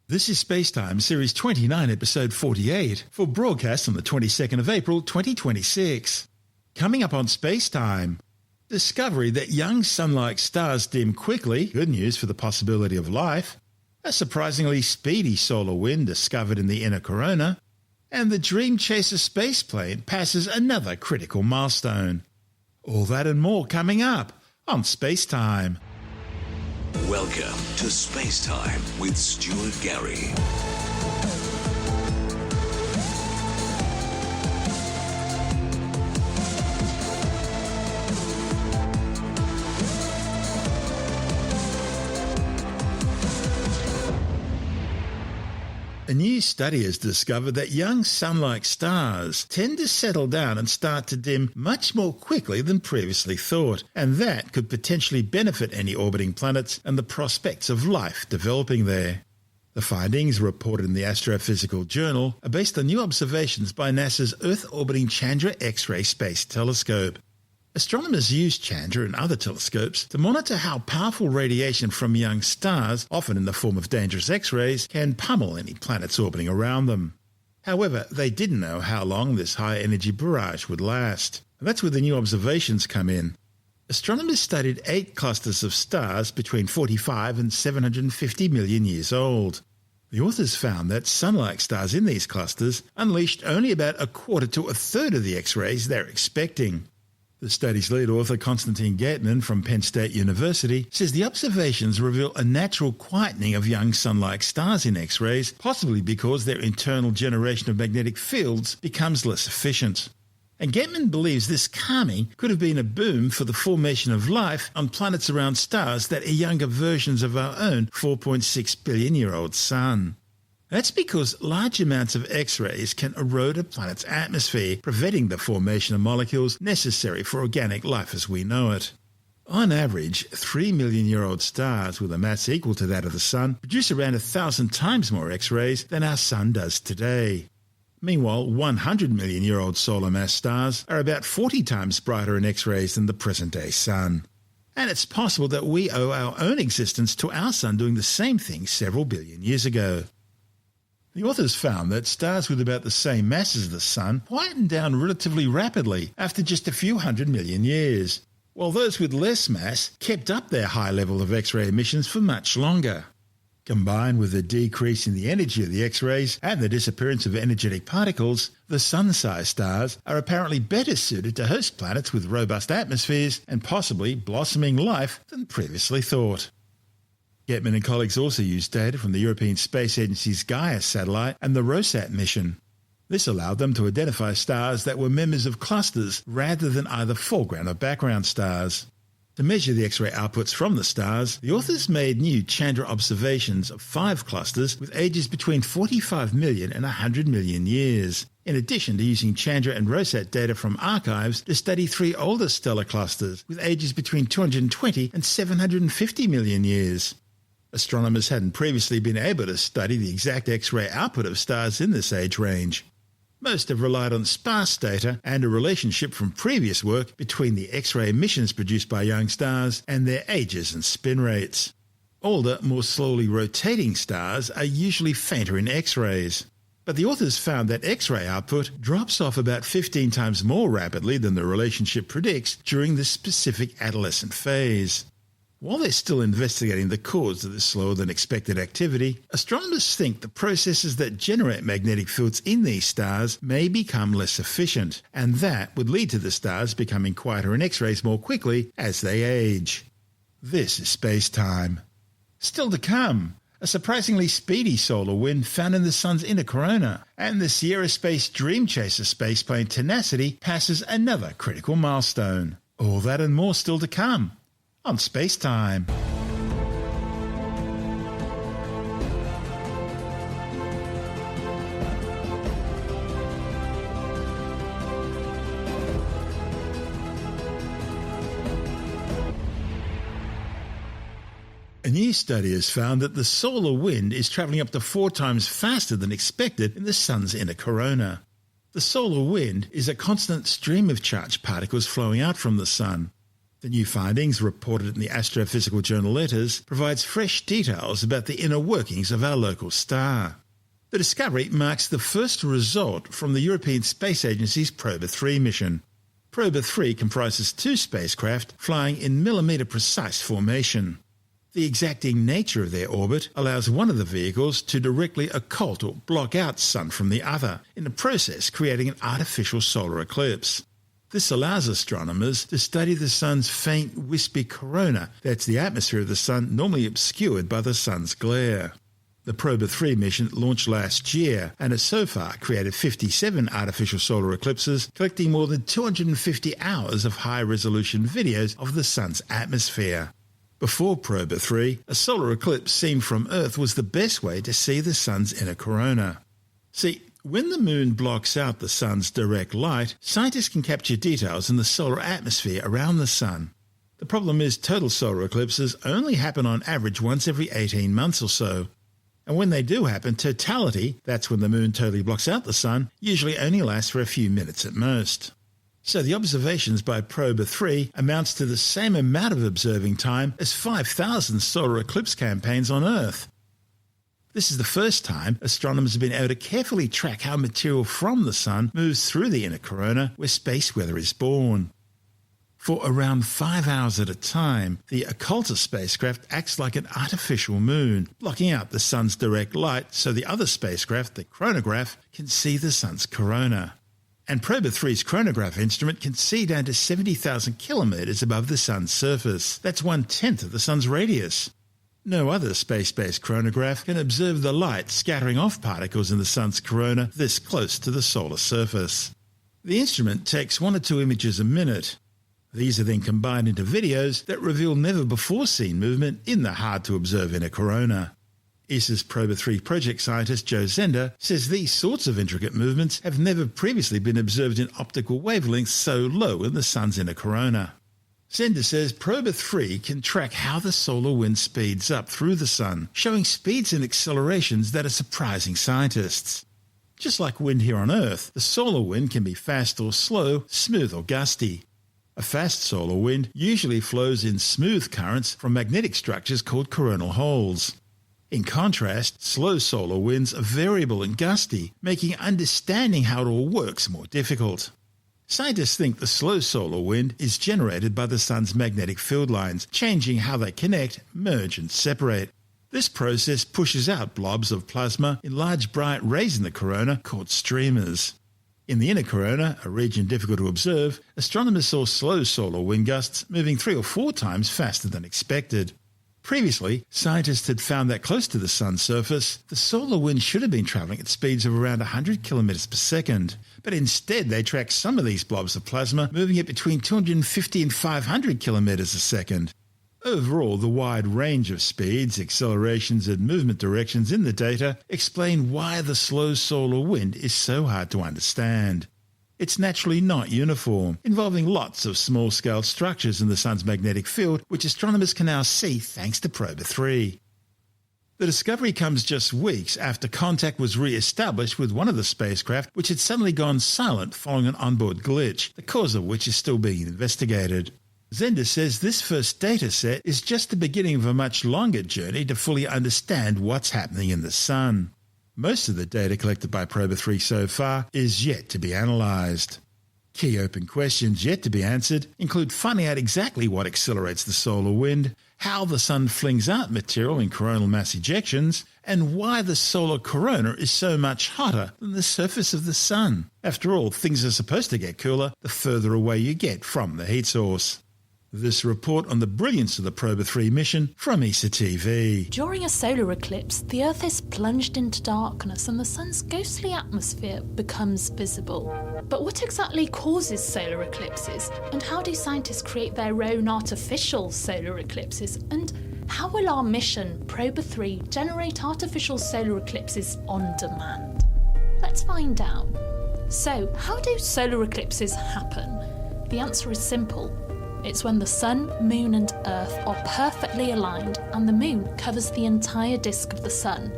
This is SpaceTime Series 29, Episode 48, for broadcast on the 22nd of April 2026. Coming up on SpaceTime, discovery that young sun-like stars dim quickly, good news for the possibility of life, a surprisingly speedy solar wind discovered in the inner corona, and the Dream Chaser spaceplane passes another critical milestone. All that and more coming up on SpaceTime. Welcome to SpaceTime with Stuart Gary. A new study has discovered that young sun-like stars tend to settle down and start to dim much more quickly than previously thought, and that could potentially benefit any orbiting planets and the prospects of life developing there. The findings, reported in the Astrophysical Journal, are based on new observations by NASA's Earth-orbiting Chandra X-ray Space Telescope. Astronomers use Chandra and other telescopes to monitor how powerful radiation from young stars, often in the form of dangerous X-rays, can pummel any planets orbiting around them. However, they didn't know how long this high-energy barrage would last. And that's where the new observations come in. Astronomers studied 8 clusters of stars between 45 and 750 million years old. The authors found that sun-like stars in these clusters unleashed only about a quarter to a third of the X-rays they're expecting. The study's lead author, Konstantin Gaitman from Penn State University, says the observations reveal a natural quietening of young sun-like stars in X-rays, possibly because their internal generation of magnetic fields becomes less efficient. And Gaitman believes this calming could have been a boom for the formation of life on planets around stars that are younger versions of our own 4.6 billion-year-old sun. That's because large amounts of X-rays can erode a planet's atmosphere, preventing the formation of molecules necessary for organic life as we know it. On average, 3 million-year-old stars with a mass equal to that of the Sun produce around 1,000 times more X-rays than our Sun does today. Meanwhile, 100 million-year-old solar mass stars are about 40 times brighter in X-rays than the present-day Sun. And it's possible that we owe our own existence to our Sun doing the same thing several billion years ago. The authors found that stars with about the same mass as the Sun quieten down relatively rapidly after just a few 100 million years, while those with less mass kept up their high level of X-ray emissions for much longer. Combined with the decrease in the energy of the X-rays and the disappearance of energetic particles, the Sun-sized stars are apparently better suited to host planets with robust atmospheres and possibly blossoming life than previously thought. Gaitman and colleagues also used data from the European Space Agency's Gaia satellite and the Rosat mission. This allowed them to identify stars that were members of clusters rather than either foreground or background stars. To measure the X-ray outputs from the stars, the authors made new Chandra observations of 5 clusters with ages between 45 million and 100 million years, in addition to using Chandra and Rosat data from archives to study 3 older stellar clusters with ages between 220 and 750 million years. Astronomers hadn't previously been able to study the exact X-ray output of stars in this age range. Most have relied on sparse data and a relationship from previous work between the X-ray emissions produced by young stars and their ages and spin rates. Older, more slowly rotating stars are usually fainter in X-rays. But the authors found that X-ray output drops off about 15 times more rapidly than the relationship predicts during this specific adolescent phase. While they're still investigating the cause of this slower-than-expected activity, astronomers think the processes that generate magnetic fields in these stars may become less efficient, and that would lead to the stars becoming quieter in X-rays more quickly as they age. This is SpaceTime. Still to come, a surprisingly speedy solar wind found in the Sun's inner corona, and the Sierra Space Dream Chaser spaceplane Tenacity passes another critical milestone. All that and more still to come on SpaceTime. A new study has found that the solar wind is travelling up to 4 times faster than expected in the Sun's inner corona. The solar wind is a constant stream of charged particles flowing out from the Sun. The new findings, reported in the Astrophysical Journal Letters, provides fresh details about the inner workings of our local star. The discovery marks the first result from the European Space Agency's Proba 3 mission. Proba 3 comprises 2 spacecraft flying in millimetre-precise formation. The exacting nature of their orbit allows one of the vehicles to directly occult or block out Sun from the other, in the process creating an artificial solar eclipse. This allows astronomers to study the Sun's faint, wispy corona, that's the atmosphere of the Sun normally obscured by the Sun's glare. The Proba 3 mission launched last year and has so far created 57 artificial solar eclipses, collecting more than 250 hours of high-resolution videos of the Sun's atmosphere. Before Proba 3, a solar eclipse seen from Earth was the best way to see the Sun's inner corona. See, when the Moon blocks out the Sun's direct light, scientists can capture details in the solar atmosphere around the Sun. The problem is total solar eclipses only happen on average once every 18 months or so. And when they do happen, totality, that's when the Moon totally blocks out the Sun, usually only lasts for a few minutes at most. So the observations by Proba 3 amounts to the same amount of observing time as 5,000 solar eclipse campaigns on Earth. This is the first time astronomers have been able to carefully track how material from the Sun moves through the inner corona where space weather is born. For around 5 hours at a time, the occulter spacecraft acts like an artificial moon, blocking out the Sun's direct light so the other spacecraft, the chronograph, can see the Sun's corona. And Proba 3's chronograph instrument can see down to 70,000 kilometres above the Sun's surface. That's 1/10 of the Sun's radius. No other space-based chronograph can observe the light scattering off particles in the Sun's corona this close to the solar surface. The instrument takes 1 or 2 images a minute. These are then combined into videos that reveal never-before-seen movement in the hard-to-observe inner corona. ESA's Proba 3 project scientist Joe Zender says these sorts of intricate movements have never previously been observed in optical wavelengths so low in the Sun's inner corona. Zender says Proba 3 can track how the solar wind speeds up through the Sun, showing speeds and accelerations that are surprising scientists. Just like wind here on Earth, the solar wind can be fast or slow, smooth or gusty. A fast solar wind usually flows in smooth currents from magnetic structures called coronal holes. In contrast, slow solar winds are variable and gusty, making understanding how it all works more difficult. Scientists think the slow solar wind is generated by the Sun's magnetic field lines, changing how they connect, merge and separate. This process pushes out blobs of plasma in large bright rays in the corona called streamers. In the inner corona, a region difficult to observe, astronomers saw slow solar wind gusts moving 3 or 4 times faster than expected. Previously, scientists had found that close to the Sun's surface, the solar wind should have been travelling at speeds of around 100 kilometres per second, but instead they tracked some of these blobs of plasma moving at between 250 and 500 kilometres a second. Overall, the wide range of speeds, accelerations and movement directions in the data explain why the slow solar wind is so hard to understand. It's naturally not uniform, involving lots of small-scale structures in the Sun's magnetic field, which astronomers can now see thanks to Proba 3. The discovery comes just weeks after contact was re-established with one of the spacecraft, which had suddenly gone silent following an onboard glitch, the cause of which is still being investigated. Zender says this first data set is just the beginning of a much longer journey to fully understand what's happening in the Sun. Most of the data collected by Proba 3 so far is yet to be analysed. Key open questions yet to be answered include finding out exactly what accelerates the solar wind, how the Sun flings out material in coronal mass ejections, and why the solar corona is so much hotter than the surface of the Sun. After all, things are supposed to get cooler the further away you get from the heat source. This report on the brilliance of the Proba 3 mission from ESA TV. During a solar eclipse, the Earth is plunged into darkness and the Sun's ghostly atmosphere becomes visible. But what exactly causes solar eclipses? And how do scientists create their own artificial solar eclipses? And how will our mission, Proba 3, generate artificial solar eclipses on demand? Let's find out. So, how do solar eclipses happen? The answer is simple. It's when the Sun, Moon and Earth are perfectly aligned and the Moon covers the entire disk of the Sun.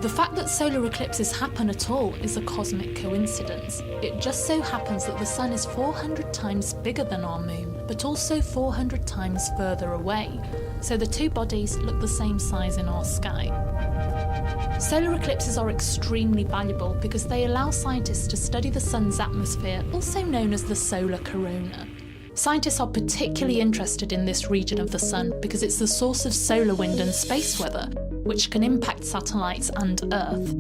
The fact that solar eclipses happen at all is a cosmic coincidence. It just so happens that the Sun is 400 times bigger than our Moon. but also 400 times further away, so the two bodies look the same size in our sky. Solar eclipses are extremely valuable because they allow scientists to study the sun's atmosphere, also known as the solar corona. Scientists are particularly interested in this region of the sun because it's the source of solar wind and space weather, which can impact satellites and Earth.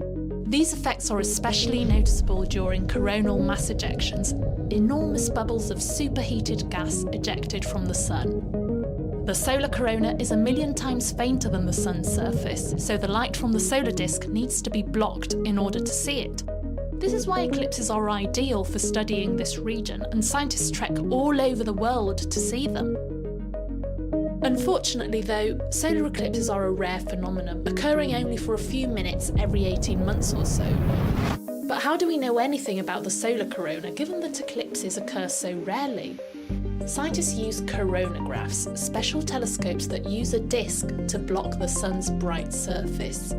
These effects are especially noticeable during coronal mass ejections, enormous bubbles of superheated gas ejected from the sun. The solar corona is 1 million times fainter than the sun's surface, so the light from the solar disk needs to be blocked in order to see it. This is why eclipses are ideal for studying this region, and scientists trek all over the world to see them. Unfortunately though, solar eclipses are a rare phenomenon, occurring only for a few minutes every 18 months or so. But how do we know anything about the solar corona, given that eclipses occur so rarely? Scientists use coronagraphs, special telescopes that use a disk to block the sun's bright surface.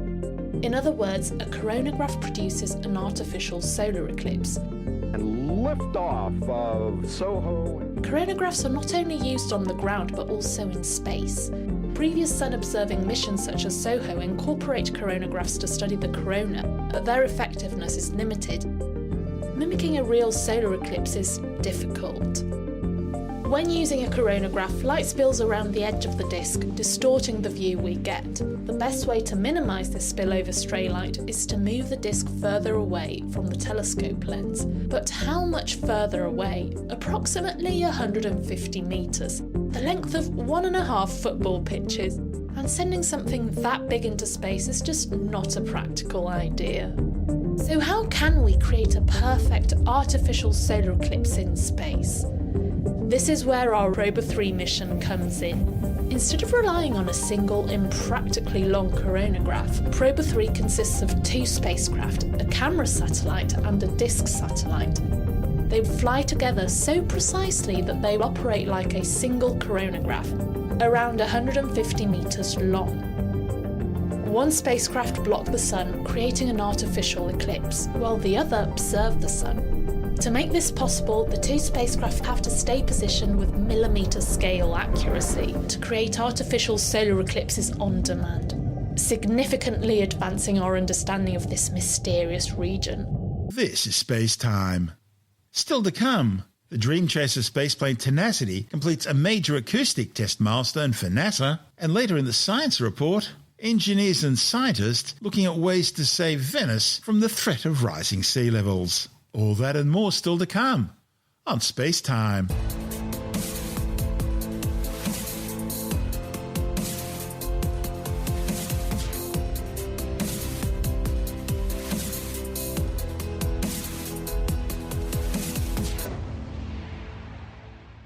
In other words, a coronagraph produces an artificial solar eclipse. And liftoff of Soho. Coronagraphs are not only used on the ground but also in space. Previous sun-observing missions such as SOHO incorporate coronagraphs to study the corona, but their effectiveness is limited. Mimicking a real solar eclipse is difficult. When using a coronagraph, light spills around the edge of the disk, distorting the view we get. The best way to minimise this spillover stray light is to move the disk further away from the telescope lens. But how much further away? Approximately 150 metres, the length of 1.5 football pitches. And sending something that big into space is just not a practical idea. So how can we create a perfect artificial solar eclipse in space? This is where our Probe 3 mission comes in. Instead of relying on a single, impractically long coronagraph, Probe 3 consists of 2 spacecraft, a camera satellite and a disk satellite. They fly together so precisely that they operate like a single coronagraph, around 150 metres long. One spacecraft blocked the sun, creating an artificial eclipse, while the other observed the sun. To make this possible, the 2 spacecraft have to stay positioned with millimetre scale accuracy to create artificial solar eclipses on demand, significantly advancing our understanding of this mysterious region. This is Space Time. Still to come, the Dream Chaser spaceplane Tenacity completes a major acoustic test milestone for NASA, and later in the Science Report, engineers and scientists looking at ways to save Venice from the threat of rising sea levels. All that and more still to come on Space Time.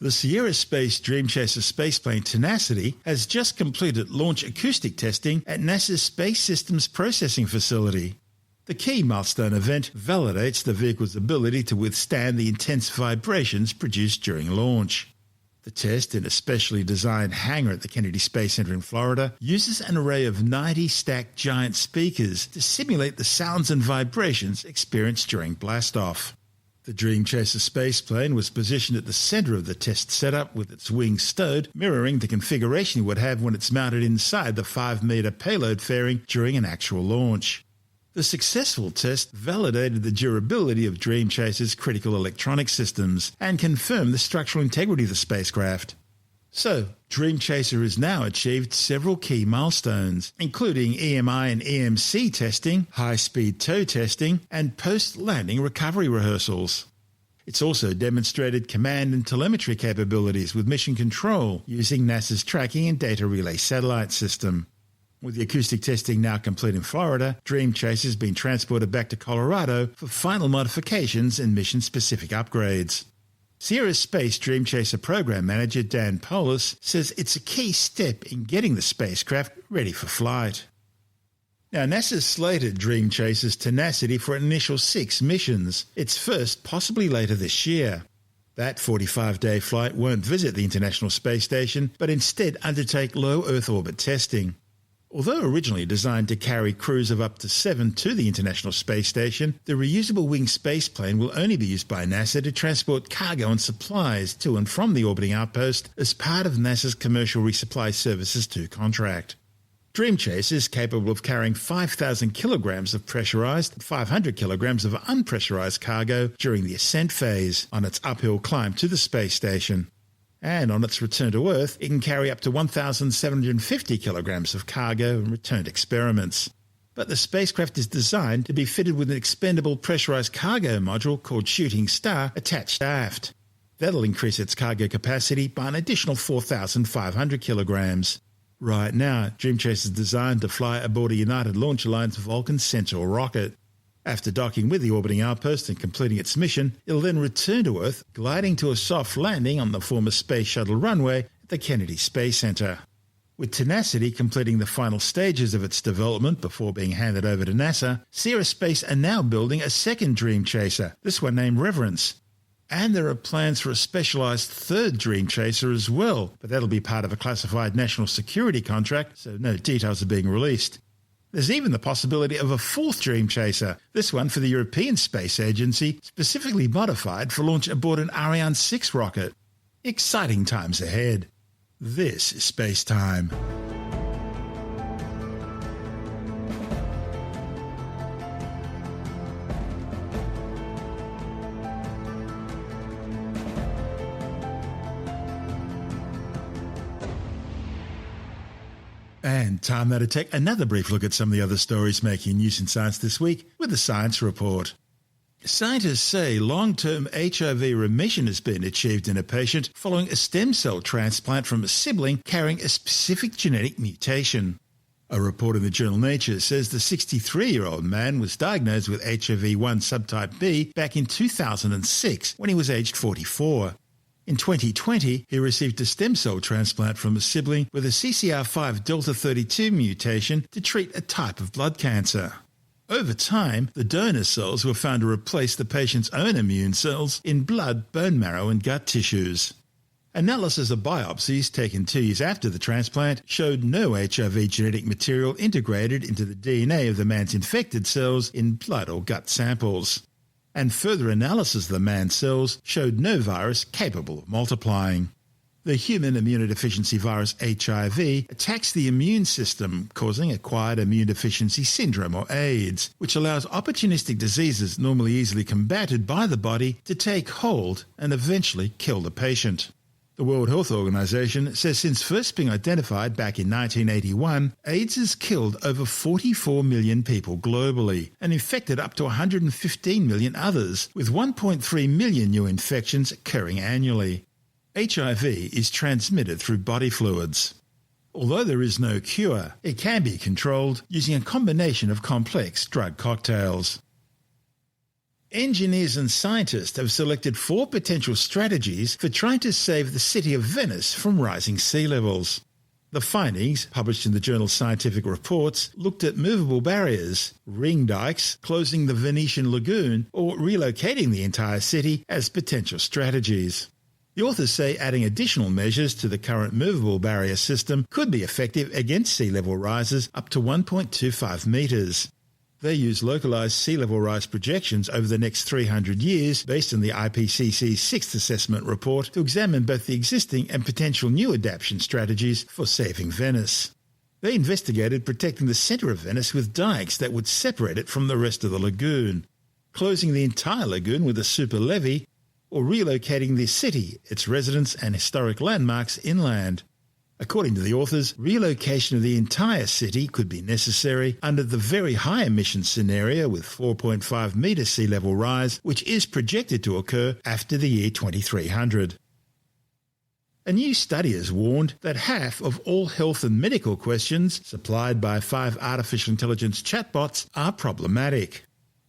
The Sierra Space Dream Chaser spaceplane Tenacity has just completed launch acoustic testing at NASA's Space Systems Processing Facility. The key milestone event validates the vehicle's ability to withstand the intense vibrations produced during launch. The test, in a specially designed hangar at the Kennedy Space Center in Florida, uses an array of 90 stacked giant speakers to simulate the sounds and vibrations experienced during blastoff. The Dream Chaser spaceplane was positioned at the center of the test setup with its wings stowed, mirroring the configuration it would have when it's mounted inside the 5-meter payload fairing during an actual launch. The successful test validated the durability of Dream Chaser's critical electronic systems and confirmed the structural integrity of the spacecraft. So, Dream Chaser has now achieved several key milestones, including EMI and EMC testing, high-speed tow testing, and post-landing recovery rehearsals. It's also demonstrated command and telemetry capabilities with mission control using NASA's Tracking and Data Relay satellite system. With the acoustic testing now complete in Florida, Dream Chaser has been transported back to Colorado for final modifications and mission-specific upgrades. Sierra Space Dream Chaser Program Manager Dan Polis says it's a key step in getting the spacecraft ready for flight. Now, NASA's slated Dream Chaser's Tenacity for an initial 6 missions, its first possibly later this year. That 45-day flight won't visit the International Space Station, but instead undertake low Earth orbit testing. Although originally designed to carry crews of up to 7 to the International Space Station, the reusable wing spaceplane will only be used by NASA to transport cargo and supplies to and from the orbiting outpost as part of NASA's Commercial Resupply Services 2 contract. Dream Chaser is capable of carrying 5,000 kilograms of pressurized and 500 kilograms of unpressurized cargo during the ascent phase on its uphill climb to the space station. And on its return to Earth, it can carry up to 1,750 kilograms of cargo and returned experiments. But the spacecraft is designed to be fitted with an expendable pressurized cargo module called Shooting Star attached aft. That'll increase its cargo capacity by an additional 4,500 kilograms. Right now, Dream Chaser is designed to fly aboard a United Launch Alliance Vulcan Centaur rocket. After docking with the orbiting outpost and completing its mission, it'll then return to Earth, gliding to a soft landing on the former Space Shuttle runway at the Kennedy Space Center. With Tenacity completing the final stages of its development before being handed over to NASA, Sierra Space are now building a second Dream Chaser, this one named Reverence. And there are plans for a specialised third Dream Chaser as well, but that'll be part of a classified national security contract, so no details are being released. There's even the possibility of a fourth Dream Chaser, this one for the European Space Agency, specifically modified for launch aboard an Ariane 6 rocket. Exciting times ahead. This is Space Time. And time now to take another brief look at some of the other stories making news in science this week with the Science Report. Scientists say long-term HIV remission has been achieved in a patient following a stem cell transplant from a sibling carrying a specific genetic mutation. A report in the journal Nature says the 63-year-old man was diagnosed with HIV-1 subtype B back in 2006 when he was aged 44. In 2020, he received a stem cell transplant from a sibling with a CCR5 delta 32 mutation to treat a type of blood cancer. Over time, the donor cells were found to replace the patient's own immune cells in blood, bone marrow and gut tissues. Analysis of biopsies taken 2 years after the transplant showed no HIV genetic material integrated into the DNA of the man's infected cells in blood or gut samples. And further analysis of the man's cells showed no virus capable of multiplying. The human immunodeficiency virus HIV attacks the immune system, causing acquired immune deficiency syndrome or AIDS, which allows opportunistic diseases normally easily combated by the body to take hold and eventually kill the patient. The World Health Organization says since first being identified back in 1981, AIDS has killed over 44 million people globally and infected up to 115 million others, with 1.3 million new infections occurring annually. HIV is transmitted through body fluids. Although there is no cure, it can be controlled using a combination of complex drug cocktails. Engineers and scientists have selected 4 potential strategies for trying to save the city of Venice from rising sea levels. The findings, published in the journal Scientific Reports, looked at movable barriers, ring dikes, closing the Venetian lagoon, or relocating the entire city as potential strategies. The authors say adding additional measures to the current movable barrier system could be effective against sea level rises up to 1.25 metres. They use localised sea level rise projections over the next 300 years based on the IPCC's 6th assessment report to examine both the existing and potential new adaptation strategies for saving Venice. They investigated protecting the centre of Venice with dikes that would separate it from the rest of the lagoon, closing the entire lagoon with a super levee, or relocating the city, its residents and historic landmarks inland. According to the authors, relocation of the entire city could be necessary under the very high emission scenario with 4.5 metre sea level rise, which is projected to occur after the year 2300. A new study has warned that half of all health and medical questions supplied by 5 artificial intelligence chatbots are problematic.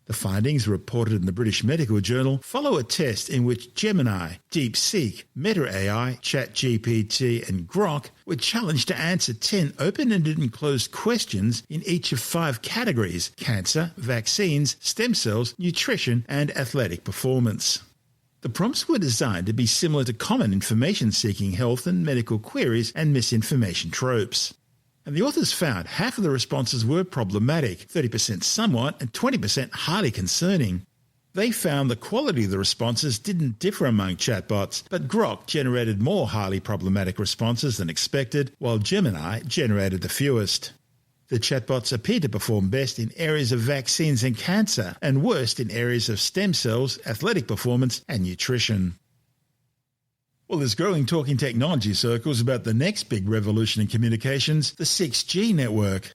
The findings, reported in the British Medical Journal, follow a test in which Gemini, DeepSeek, Meta AI, ChatGPT and Grok were challenged to answer 10 open-ended and closed questions in each of 5 categories: cancer, vaccines, stem cells, nutrition and athletic performance. The prompts were designed to be similar to common information-seeking health and medical queries and misinformation tropes. And the authors found half of the responses were problematic, 30% somewhat, and 20% highly concerning. They found the quality of the responses didn't differ among chatbots, but Grok generated more highly problematic responses than expected, while Gemini generated the fewest. The chatbots appear to perform best in areas of vaccines and cancer, and worst in areas of stem cells, athletic performance, and nutrition. Well, there's growing talk in technology circles about the next big revolution in communications, the 6G network.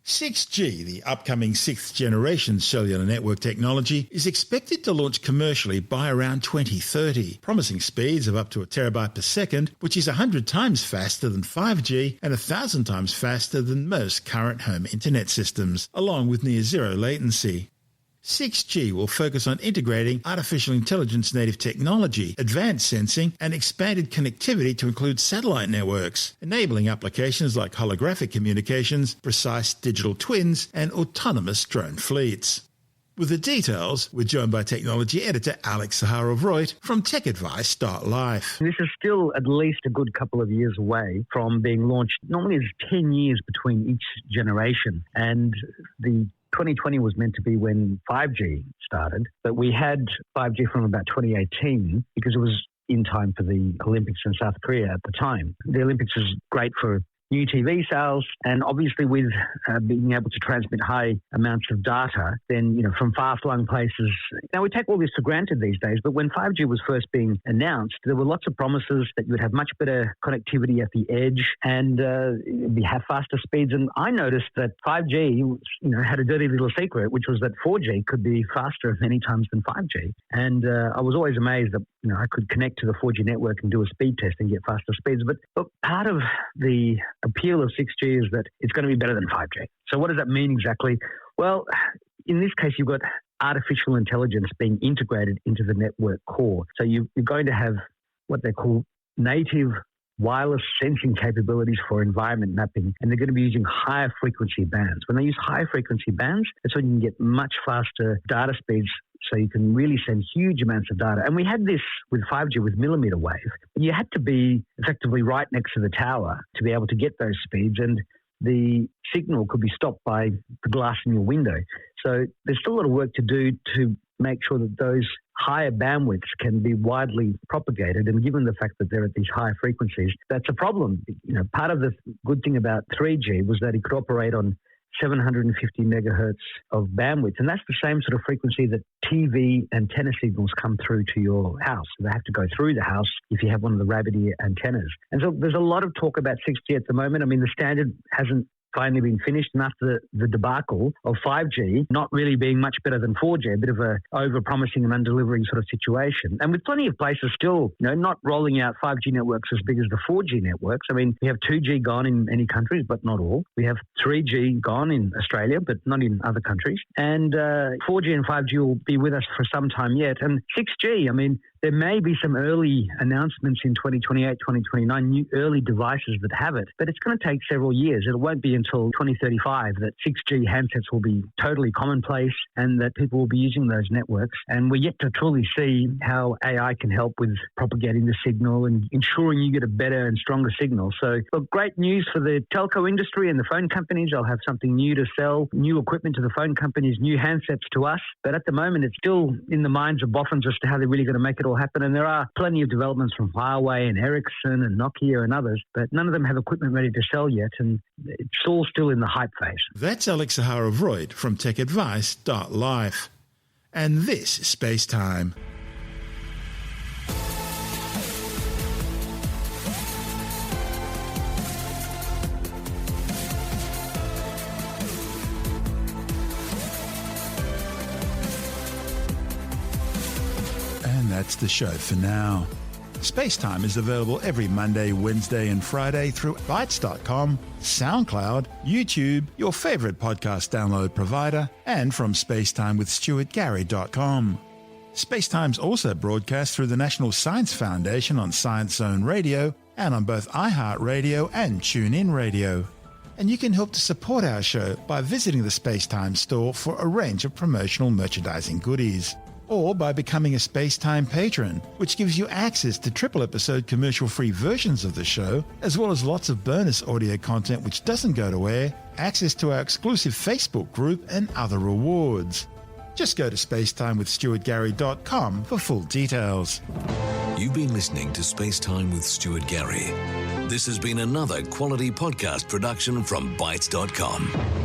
6G, the upcoming 6th generation cellular network technology, is expected to launch commercially by around 2030, promising speeds of up to a terabyte per second, which is 100 times faster than 5G and 1,000 times faster than most current home internet systems, along with near zero latency. 6G will focus on integrating artificial intelligence native technology, advanced sensing, and expanded connectivity to include satellite networks, enabling applications like holographic communications, precise digital twins, and autonomous drone fleets. With the details, we're joined by technology editor Alex Zaharov-Reutt from TechAdvice.life. This is still at least a good couple of years away from being launched. Normally it's 10 years between each generation, and the 2020 was meant to be when 5G started, but we had 5G from about 2018 because it was in time for the Olympics in South Korea at the time. The Olympics is great for new TV sales, and obviously with being able to transmit high amounts of data, then, from far-flung places. Now, we take all this for granted these days, but when 5G was first being announced, there were lots of promises that you would have much better connectivity at the edge and have faster speeds. And I noticed that 5G, had a dirty little secret, which was that 4G could be faster many times than 5G. And I was always amazed that, I could connect to the 4G network and do a speed test and get faster speeds. But part of the appeal of 6G is that it's going to be better than 5G. So what does that mean exactly? Well, in this case, you've got artificial intelligence being integrated into the network core. So you're going to have what they call native wireless sensing capabilities for environment mapping, and they're going to be using higher frequency bands. When they use higher frequency bands, that's when you can get much faster data speeds, so you can really send huge amounts of data. And we had this with 5G with millimeter wave. You had to be effectively right next to the tower to be able to get those speeds, and the signal could be stopped by the glass in your window. So there's still a lot of work to do to make sure that those higher bandwidths can be widely propagated. And given the fact that they're at these higher frequencies, that's a problem. Part of the good thing about 3G was that it could operate on 750 megahertz of bandwidth. And that's the same sort of frequency that TV antenna signals come through to your house. They have to go through the house if you have one of the rabbit ear antennas. And so there's a lot of talk about 6G at the moment. I mean, the standard hasn't finally been finished, and after the debacle of 5G not really being much better than 4G, a bit of a over-promising and under-delivering sort of situation. And with plenty of places still, not rolling out 5G networks as big as the 4G networks. I mean, we have 2G gone in many countries, but not all. We have 3G gone in Australia, but not in other countries. And 4G and 5G will be with us for some time yet. And 6G, I mean, there may be some early announcements in 2028, 2029, new early devices that have it, but it's going to take several years. It won't be until 2035 that 6G handsets will be totally commonplace and that people will be using those networks. And we're yet to truly see how AI can help with propagating the signal and ensuring you get a better and stronger signal. So, look, great news for the telco industry and the phone companies. They'll have something new to sell, new equipment to the phone companies, new handsets to us. But at the moment, it's still in the minds of boffins as to how they're really going to make it all happen. And there are plenty of developments from Huawei and Ericsson and Nokia and others, but none of them have equipment ready to sell yet, and it's all still in the hype phase. That's Alex Zaharov-Reutt from TechAdvice.life. And this is Space Time. That's the show for now. SpaceTime is available every Monday, Wednesday and Friday through Bytes.com, SoundCloud, YouTube, your favourite podcast download provider, and from spacetimewithstuartgary.com. SpaceTime's also broadcast through the National Science Foundation on Science Zone Radio and on both iHeartRadio and TuneIn Radio. And you can help to support our show by visiting the SpaceTime store for a range of promotional merchandising goodies. or by becoming a SpaceTime patron, which gives you access to triple-episode commercial-free versions of the show, as well as lots of bonus audio content which doesn't go to air, access to our exclusive Facebook group, and other rewards. Just go to spacetimewithstuartgary.com for full details. You've been listening to SpaceTime with Stuart Gary. This has been another quality podcast production from Bytes.com.